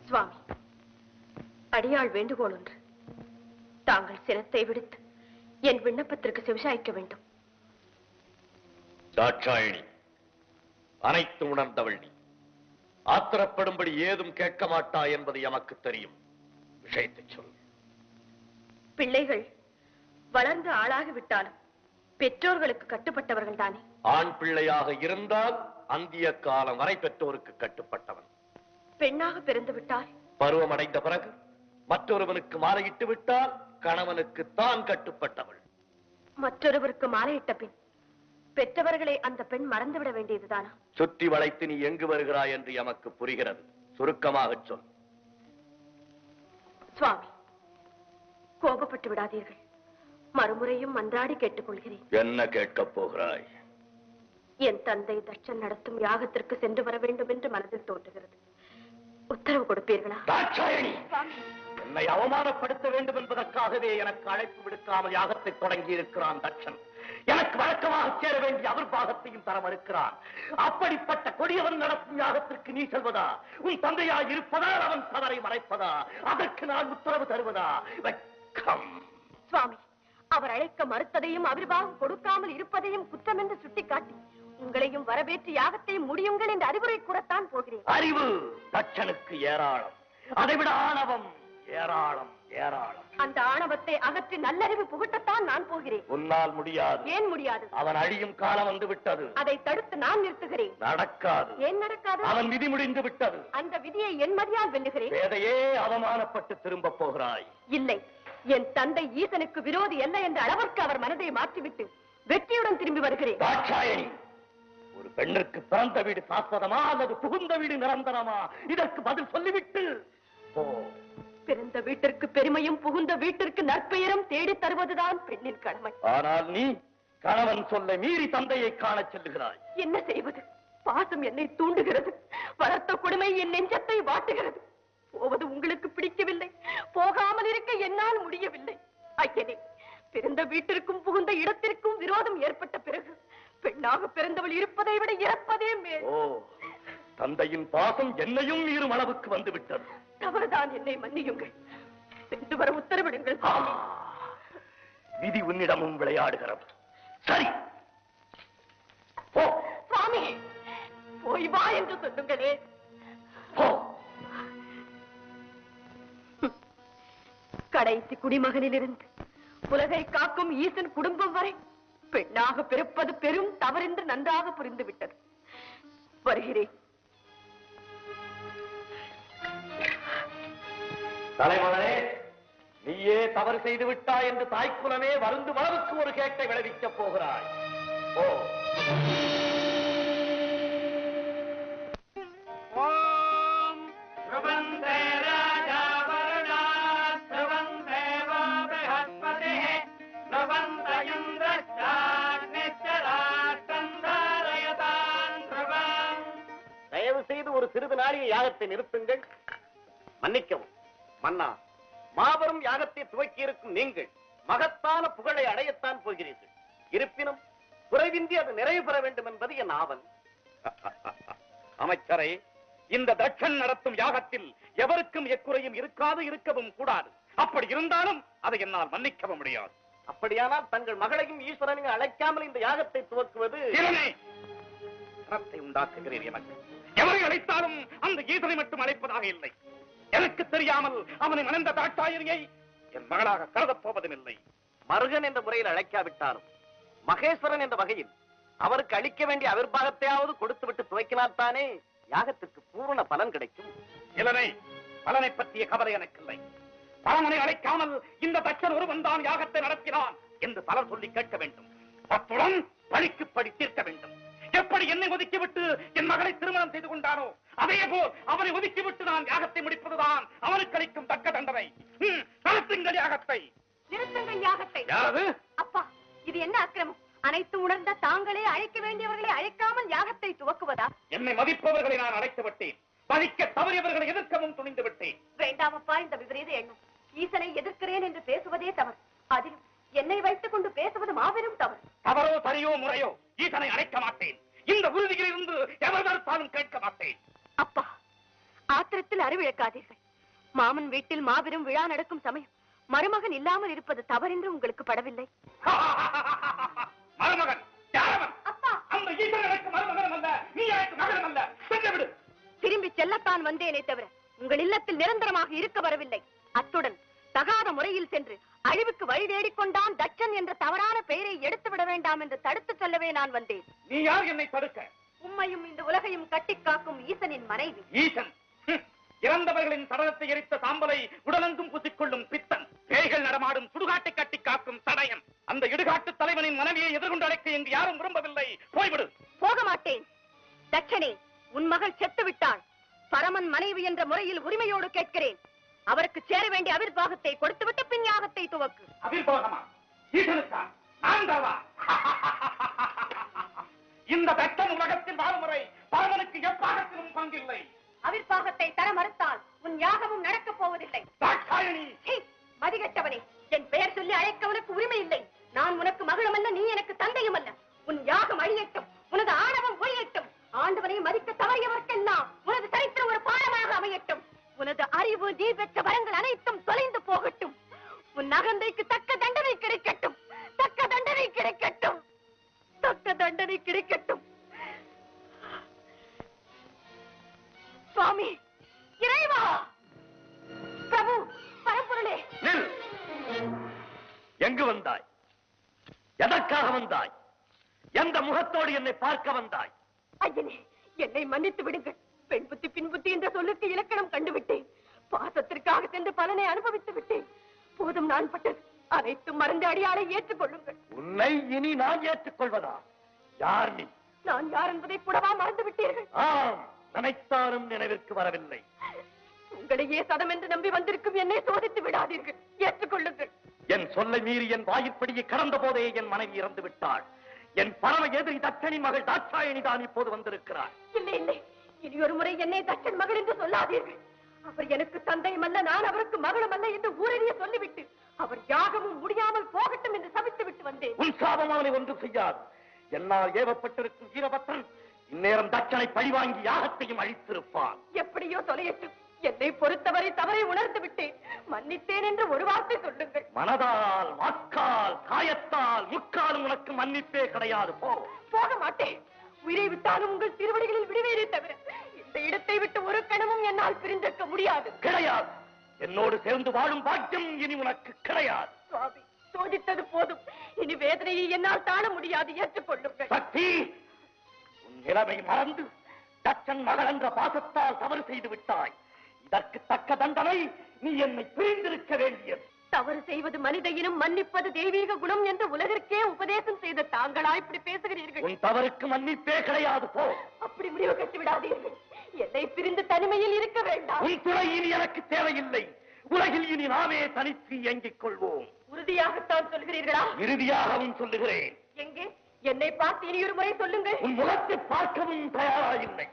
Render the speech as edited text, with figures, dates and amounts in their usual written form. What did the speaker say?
சுவாமி, அடியாள் வேண்டுகோள் ஒன்று. தாங்கள் சிரத்தை விடுத்து என் விண்ணப்பத்திற்கு செவிசாய்க்க வேண்டும். தாட்சாயணி, அனைத்து உணர்ந்தவள் நீ. ஆத்திரப்படும்படி ஏதும் கேட்க மாட்டா என்பது எமக்கு தெரியும். விஷயத்தை சொல். பிள்ளைகள் வளர்ந்து ஆளாகிவிட்டாலும் பெற்றோர்களுக்கு கட்டுப்பட்டவர்கள் தானே? ஆண் பிள்ளையாக இருந்தால் அந்திய காலம் வரை பெற்றோருக்கு கட்டுப்பட்டவன். பெண்ணாக பிறந்து விட்டால் பருவம் அடைந்த பிறகு மற்றொருவனுக்கு மாலையிட்டு விட்டால் கணவனுக்கு தான் கட்டுப்பட்டவள். மற்றொருவருக்கு மாலையிட்ட பின் பெற்றவர்களை அந்த பெண் மறந்துவிட வேண்டியதுதானா? சுற்றி வளைத்து நீ எங்கு வருகிறாய் என்று எமக்கு புரிகிறது. சுருக்கமாக சொல். சுவாமி, கோபப்பட்டு விடாதீர்கள். மறுமுறையும் மன்றாடி கேட்டுக்கொள்கிறேன். என்ன கேட்கப் போகிறாய்? என் தந்தை தட்சன் நடத்தும் யாகத்திற்கு சென்று வர வேண்டும் என்று மனதில் தோன்றுகிறது. உத்தரவு கொடுப்பீர்களா? என்னை அவமானப்படுத்த வேண்டும் என்பதற்காகவே எனக்கு அழைப்பு விடுக்காமல் யாகத்தை தொடங்கி இருக்கிறான் தட்சன். எனக்கு வழக்கமாக சேர வேண்டிய அவர் பாகத்தையும் தர மறுக்கிறான். அப்படிப்பட்ட கொடியவன் நடத்தும் யாகத்திற்கு நீ செல்வதா? உன் தந்தையாய் இருப்பதால் அவன் தவறை மறைப்பதா? அதற்கு நான் உத்தரவு தருவதா? வெட்கம். சுவாமி, அவர் அழைக்க மறுத்ததையும் அவிர்வாகம் கொடுக்காமல் இருப்பதையும் குற்றம் என்று சுட்டிக்காட்டி உங்களையும் வரவேற்று யாகத்தையும் முடியுங்கள் என்று அறிவுரை கூறத்தான் போகிறேன். அறிவு தட்சனுக்கு ஏராளம், அதைவிட ஆணவம் ஏராளம் ஏராளம். அந்த ஆணவத்தை அகற்றி நல்லறிவு புகட்டத்தான் நான் போகிறேன். உன்னால் முடியாது. ஏன் முடியாது? அவன் அழியும் காலம் வந்து விட்டது. அதை தடுத்து நான் நிறுத்துகிறேன். நடக்காது. ஏன் நடக்காது? அவன் விதி முடிந்து விட்டது. அந்த விதியை என் மதியால் வெல்லுகிறேன். வேதையே அவமானப்பட்டு திரும்ப போகிறாய். இல்லை, என் தந்தை ஈசனுக்கு விரோதி அல்ல என்ற அளவிற்கு அவர் மனதை மாற்றிவிட்டு வெற்றியுடன் திரும்பி வருகிறேன். தாட்சாயணி, ஒரு பெண்ணிற்கு பிறந்த வீடு சாஸ்வதமா அல்லது புகுந்த வீடு நிரந்தரமா? இதற்கு பதில் சொல்லிவிட்டு போ. பிறந்த வீட்டிற்கு பெருமையும் புகுந்த வீட்டிற்கு நற்பெயரும் தேடி தருவதுதான் பெண்ணின் கடமை. ஆனால் நீ கணவன் சொல்ல மீறி தந்தையை காண செல்லுகிறாய். என்ன செய்வது? பாசம் என்னை தூண்டுகிறது. வளர்த்த கொடுமை என் நெஞ்சத்தை வாட்டுகிறது. போவது உங்களுக்கு பிடிக்கவில்லை, போகாமல் இருக்க என்னால் முடியவில்லை. ஐயனே, பிறந்த வீட்டிற்கும் புகுந்த இடத்திற்கும் விரோதம் ஏற்பட்ட பிறகு பெண்ணாக பிறந்தவள் இருப்பதை விட இறப்பதே மேல். ஓ, தந்தையின் பாசம் என்னையும் மீறும் அளவுக்கு வந்து விட்டது. தவறுதான், என்னை மன்னியுங்கள். சென்று வர உத்தரவிடுங்கள். விதி உன்னிடமும் விளையாடுகிறது. சரி, போ. சுவாமி, போய் வா என்று சொல்லுங்களே. போ. கடைசி குடிமகனிலிருந்து உலகை காக்கும் ஈசன் குடும்பம் வரை பெண்ணாக பிறப்பது பெரும் தவறென்று நன்றாக புரிந்துவிட்டது. வருகிறேன். தலைமகனே, நீயே தவறு செய்து விட்டாய் என்று தாய்க்குலமே வருந்தும் அளவுக்கு ஒரு கேட்டை விளைவிக்கப் போகிறாய். ஓ, தயவு செய்து ஒரு சிறிது நாளிய யாகத்தை நிறுத்துங்கள். மன்னிக்கவும் மன்னா, மாபெரும் யாகத்தை துவக்கி இருக்கும் நீங்கள் மகத்தான புகழை அடையத்தான் போகிறீர்கள். இருப்பினும் குறைவின்றி அது நிறைவு பெற வேண்டும் என்பது என் ஆவல். அமைச்சரை, இந்த தட்சன் நடத்தும் யாகத்தில் எவருக்கும் எக்குறையும் இருக்காது, இருக்கவும் கூடாது. அப்படி இருந்தாலும் அதை என்னால் மன்னிக்கவும் முடியாது. அப்படியானால் தங்கள் மகளையும் ஈஸ்வரனையும் அழைக்காமல் இந்த யாகத்தை துவக்குவது உண்டாக்குகிறேன். எனக்கு எவரை அழைத்தாலும் அந்த ஈசனை மட்டும் அழைப்பதாக இல்லை. எனக்கு தெரியாமல் அவனை மணந்த தாட்சாயணியை என் மகளாக கருதப் போவதும் இல்லை. மருகன் என்ற முறையில் அழைக்காவிட்டாலும் மகேஸ்வரன் என்ற வகையில் அவருக்கு அளிக்க வேண்டிய அவிர்வாகத்தையாவது கொடுத்துவிட்டு துவைக்கினால்தானே யாகத்திற்கு பூர்ண பலன் கிடைக்கும். இளனை, பலனை பற்றிய கவலை எனக்கு இல்லை. பலனை அழைக்காமல் இந்த தட்சன் ஒருவன் தான் யாகத்தை நடத்தினான் என்று பலர் சொல்லி கேட்க வேண்டும். அத்துடன் பழிக்கு பழி தீர்க்க வேண்டும். எப்படி என்னை ஒதுக்கிவிட்டு என் மகளை திருமணம் செய்து கொண்டானோ அதே போல் அவனை ஒதுக்கிவிட்டு நான் யாகத்தை முடிப்பதுதான் அவனுக்கு அளிக்கும் தக்க தண்டனை. நடத்துங்கள் யாகத்தை. நிறுத்துங்கள் யாகத்தை. யாரது? அப்பா, இது என்ன அக்கிரமம்? அனைத்து உணர்ந்த தாங்களே அழைக்க வேண்டியவர்களை அழைக்காமல் யாகத்தை துவக்குவதா? என்னை மதிப்பவர்களை நான் அழைத்து விட்டேன். மதிக்க தவறியவர்களை எதிர்க்கவும் துணிந்து விட்டேன். வேண்டாமப்பா இந்த விபரீத எண்ணம். ஈசனை எதிர்க்கிறேன் என்று பேசுவதே தவறு. அதிலும் என்னை வைத்துக் கொண்டு பேசுவது மாபெரும் தவறு. தவறோ சரியோ முறையோ ஈசனை அழைக்க மாட்டேன். இந்த உறுதியில் இருந்து எவர் தடுத்தாலும் கேட்க மாட்டேன். அப்பா, ஆத்திரத்தில் அறிவிழக்காதீர்கள். மாமன் வீட்டில் மாபெரும் விழா நடக்கும் சமயம் மருமகன் இல்லாமல் இருப்பது தவறென்று உங்களுக்கு படவில்லை. மருமகன் அப்பா, அந்த ஈசன் எனக்கு மருமகன் அல்ல, நீ எனக்கு மகன் அல்ல. சென்று விடு. திரும்பி செல்லத்தான் வந்தேனே தவிர உங்கள் இல்லத்தில் நிரந்தரமாக இருக்க வரவில்லை. அத்துடன் தகாத முறையில் சென்று அழிவுக்கு வழி தேடிக்கொண்டான் தட்சன் என்ற தவறான பெயரை எடுத்து விட வேண்டாம் என்று தடுத்து சொல்லவே நான் வந்தேன். நீ யார் என்னை தடுக்க? உம்மையும் இந்த உலகையும் கட்டி காக்கும் ஈசனின் மனைவி. ஈசன் இறந்தவர்களின் சடலத்தை எரித்த சாம்பலை உடலெங்கும் பூசிக்கொள்ளும் பித்தன், பேய்கள் நடமாடும் சுடுகாட்டை கட்டி காக்கும் சடையன். அந்த இடுகாட்டு தலைவனின் மனைவியை எதிர்கொண்டு அழைக்க இங்கு யாரும் விரும்பவில்லை. போய்விடு. போக மாட்டேன். தட்சனே, உன் மகள் செத்து விட்டாள். பரமன் மனைவி என்ற முறையில் உரிமையோடு கேட்கிறேன். அவருக்கு சேர வேண்டிய அவிர்வாகத்தை கொடுத்துவிட்டு பின் யாகத்தை துவக்கு. அவிர்வாகமா? ஈசனுக்கா? நான்காவா? இந்த தட்சன் உலகத்தில் வாழும் முறை பரமனுக்கு எப்பாகத்திலும் பங்கில்லை. அவிர்வாகத்தை தர மறுத்தால் உன் யாகமும் நடக்கப் போவதில்லை. மதிகட்டவனே, என் பெயர் சொல்லி அழைக்க உனக்கு உரிமை இல்லை. நான் உனக்கு மகளும் அல்ல, நீ எனக்கு தந்தையும் அல்ல. உன் யாகம் அழியட்டும், உனது ஆணவம் ஒழியட்டும். ஆண்டவனை மதிக்க தவறியவர்க்கெல்லாம் உனது சரித்திரம் ஒரு பாடமாக அமையட்டும். உனது அறிவு, நீ பெற்ற வரங்கள் அனைத்தும் தொலைந்து போகட்டும். உன் அகந்தைக்கு தக்க தண்டனை கிடைக்கட்டும். தக்க தண்டனை கிடைக்கட்டும். தக்க தண்டனை கிடைக்கட்டும். சுவாமி, இறைவா, பிரபு, பரம்பொருளே. எங்கு வந்தாய்? எதற்காக வந்தாய்? எந்த முகத்தோடு என்னை பார்க்க வந்தாய்? ஐயனே, என்னை மன்னித்து விடுங்கள். பெண் புத்தி பின் புத்தி என்ற சொல்லுக்கு இலக்கணம் கண்டுவிட்டேன். பாசத்திற்காக சென்று பலனை அனுபவித்து விட்டேன். போதும், நான் பட்டது அனைத்தும் மறந்து அடியாரை ஏற்றுக்கொள்ளுங்கள். உன்னை இனி நான் ஏற்றுக்கொள்வதா? யார் நீ? நான் யார் என்பதை கூடவா மறந்து விட்டீர்கள்? நினைத்தாலும் நினைவிற்கு வரவில்லை. உங்களையே சதம் என்று நம்பி வந்திருக்கும் என்னை சோதித்து விடாதீர்கள். ஏற்றுக்கொள்ளுங்கள். என் சொல்லை மீறி என் வாயிற்படியை கடந்த போதே என் மனைவி இறந்து விட்டாள். என் பரம எதிரி தட்சனின் மகள் தாட்சாயணி தான் இப்போது வந்திருக்கிறார். இல்லை இல்லை, இனி ஒரு முறை என்னை தட்சன் மகள் என்று சொல்லாதீர்கள். அவர் எனக்கு தந்தையும் அல்ல, நான் அவருக்கு மகளும் அல்ல என்று ஊரறிய சொல்லிவிட்டு அவர் யாகமும் முடியாமல் போகட்டும் என்று சபித்து விட்டு வந்தேன். உன் சாபம் அவனை ஒன்றும் செய்யாது. என்னால் ஏவப்பட்டிருக்கும் வீரபத்ரன் இந்நேரம் தட்சனை பழிவாங்கி யாகத்தையும் அழித்திருப்பான். எப்படியோ தொலையட்டும். என்னை பொறுத்தவரை தவறை உணர்ந்து விட்டேன். மன்னித்தேன் என்று ஒரு வார்த்தை சொல்லுங்கள். மனதால், வாக்கால், காயத்தால், முக்காலும் உனக்கு மன்னிப்பே கிடையாது. போக மாட்டேன். உயிரை விட்டாலும் உங்கள் திருவடிகளில் விடுவேனே தவிர இந்த இடத்தை விட்டு ஒரு கணமும் என்னால் பிரிந்திருக்க முடியாது. கிடையாது. என்னோடு சேர்ந்து வாழும் பாக்கியம் இனி உனக்கு கிடையாது. சுவாமி, சோதித்தது போதும். இனி வேதனையை என்னால் தாழ முடியாது. ஏற்றுக்கொள்ளுங்கள். சக்தி, உன் நிலைமை மறந்து தட்சன் மகள் என்ற பாசத்தால் தவறு செய்து விட்டாய். இதற்கு தக்க தண்டனை நீ என்னை பிரிந்திருக்க வேண்டியது. தவறு செய்வது மனித இனம், மன்னிப்பது தெய்வீக குணம் என்று உலகிற்கே உபதேசம் செய்த தாங்களா இப்படி பேசுகிறீர்கள்? உன் தவறுக்கு மன்னிப்பே கிடையாது. போ. அப்படி முடிவு கட்டி விடாதீர்கள். என்னை பிரிந்து தனிமையில் இருக்க வேண்டாம். உன் துணை இனி எனக்கு தேவையில்லை. உலகில் இனி நாமே தனித்து இயங்கிக் கொள்வோம். உறுதியாகத்தான் சொல்கிறீர்களா? இறுதியாகவும் சொல்லுகிறேன். எங்கே? என்னை பார்த்து இனி ஒரு முறை சொல்லுங்கள். உன் முகத்தை பார்க்கவும் தயாராயில்லை.